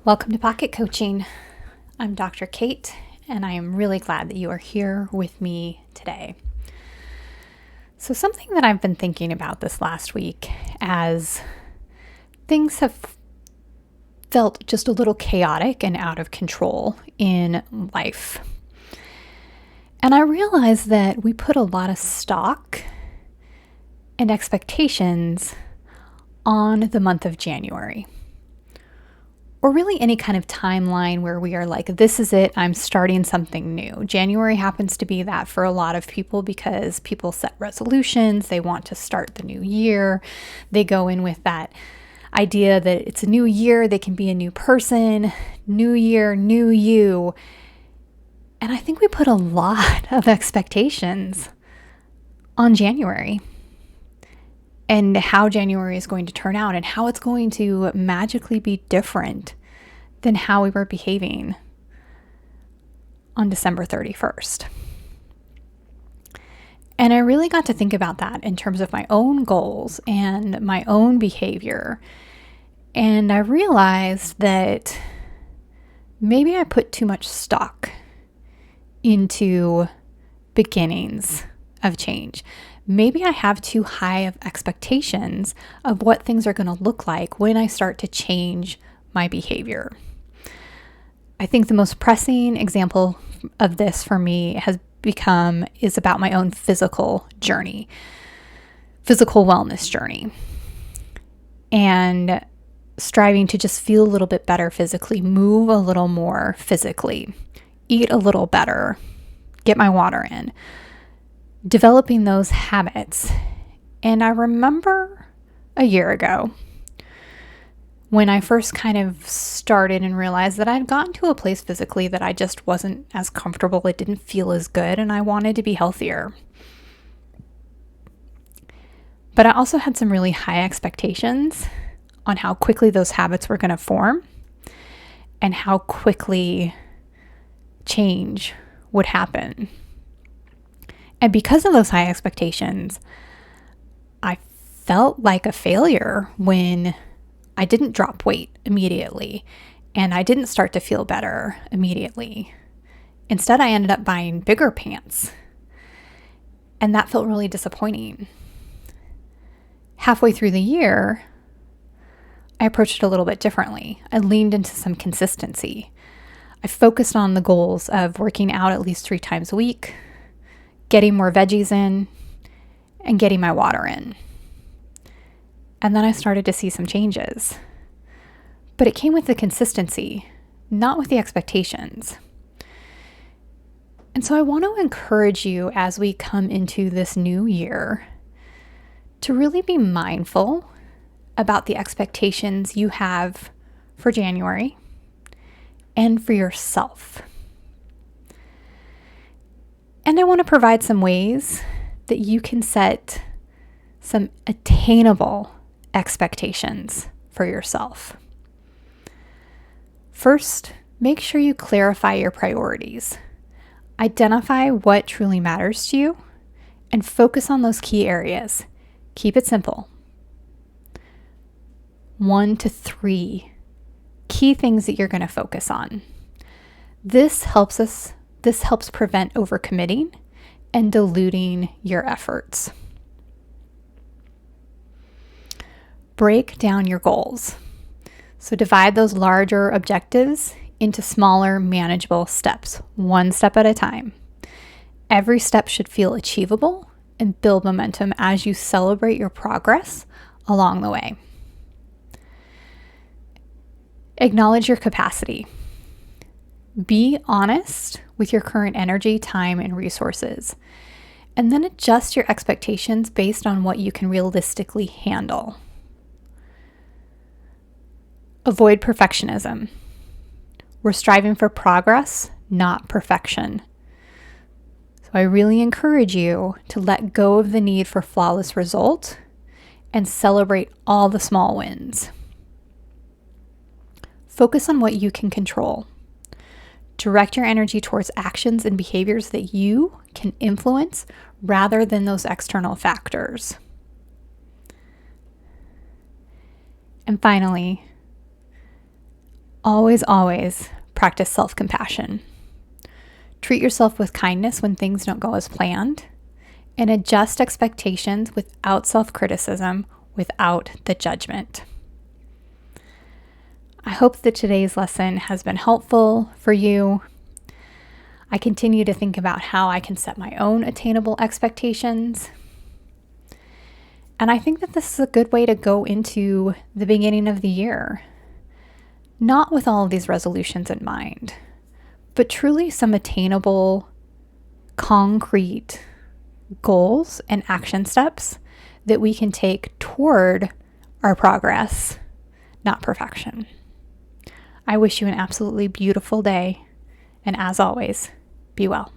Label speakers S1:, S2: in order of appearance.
S1: Welcome to Pocket Coaching. I'm Dr. Kate, and I am really glad that you are here with me today. So, something that I've been thinking about this last week as things have felt just a little chaotic and out of control in life. And I realized that we put a lot of stock and expectations on the month of January. Or really any kind of timeline where we are like, this is it, I'm starting something new. January happens to be that for a lot of people because people set resolutions, they want to start the new year. They go in with that idea that it's a new year, they can be a new person, new year, new you. And I think we put a lot of expectations on January and how January is going to turn out and how it's going to magically be different than how we were behaving on December 31st. And I really got to think about that in terms of my own goals and my own behavior. And I realized that maybe I put too much stock into beginnings of change. Maybe I have too high of expectations of what things are going to look like when I start to change my behavior. I think the most pressing example of this for me is about my own physical journey, physical wellness journey, and striving to just feel a little bit better physically, move a little more physically, eat a little better, get my water in. Developing those habits. And I remember a year ago when I first kind of started and realized that I'd gotten to a place physically that I just wasn't as comfortable. It didn't feel as good and I wanted to be healthier. But I also had some really high expectations on how quickly those habits were going to form and how quickly change would happen. And because of those high expectations, I felt like a failure when I didn't drop weight immediately and I didn't start to feel better immediately. Instead, I ended up buying bigger pants, and that felt really disappointing. Halfway through the year, I approached it a little bit differently. I leaned into some consistency. I focused on the goals of working out at least 3 times a week, getting more veggies in, and getting my water in. And then I started to see some changes. But it came with the consistency, not with the expectations. And so I want to encourage you as we come into this new year to really be mindful about the expectations you have for January and for yourself. And I want to provide some ways that you can set some attainable expectations for yourself. First, make sure you clarify your priorities. Identify what truly matters to you and focus on those key areas. Keep it simple. 1 to 3 key things that you're going to focus on. This helps prevent overcommitting and diluting your efforts. Break down your goals. So divide those larger objectives into smaller, manageable steps, 1 step at a time. Every step should feel achievable and build momentum as you celebrate your progress along the way. Acknowledge your capacity. Be honest with your current energy, time, and resources, and then adjust your expectations based on what you can realistically handle. Avoid perfectionism. We're striving for progress, not perfection. So I really encourage you to let go of the need for flawless result and celebrate all the small wins. Focus on what you can control. Direct your energy towards actions and behaviors that you can influence rather than those external factors. And finally, Always, always practice self-compassion. Treat yourself with kindness when things don't go as planned, and adjust expectations without self-criticism, without the judgment. I hope that today's lesson has been helpful for you. I continue to think about how I can set my own attainable expectations. And I think that this is a good way to go into the beginning of the year. Not with all of these resolutions in mind, but truly some attainable, concrete goals and action steps that we can take toward our progress, not perfection. I wish you an absolutely beautiful day, and as always, be well.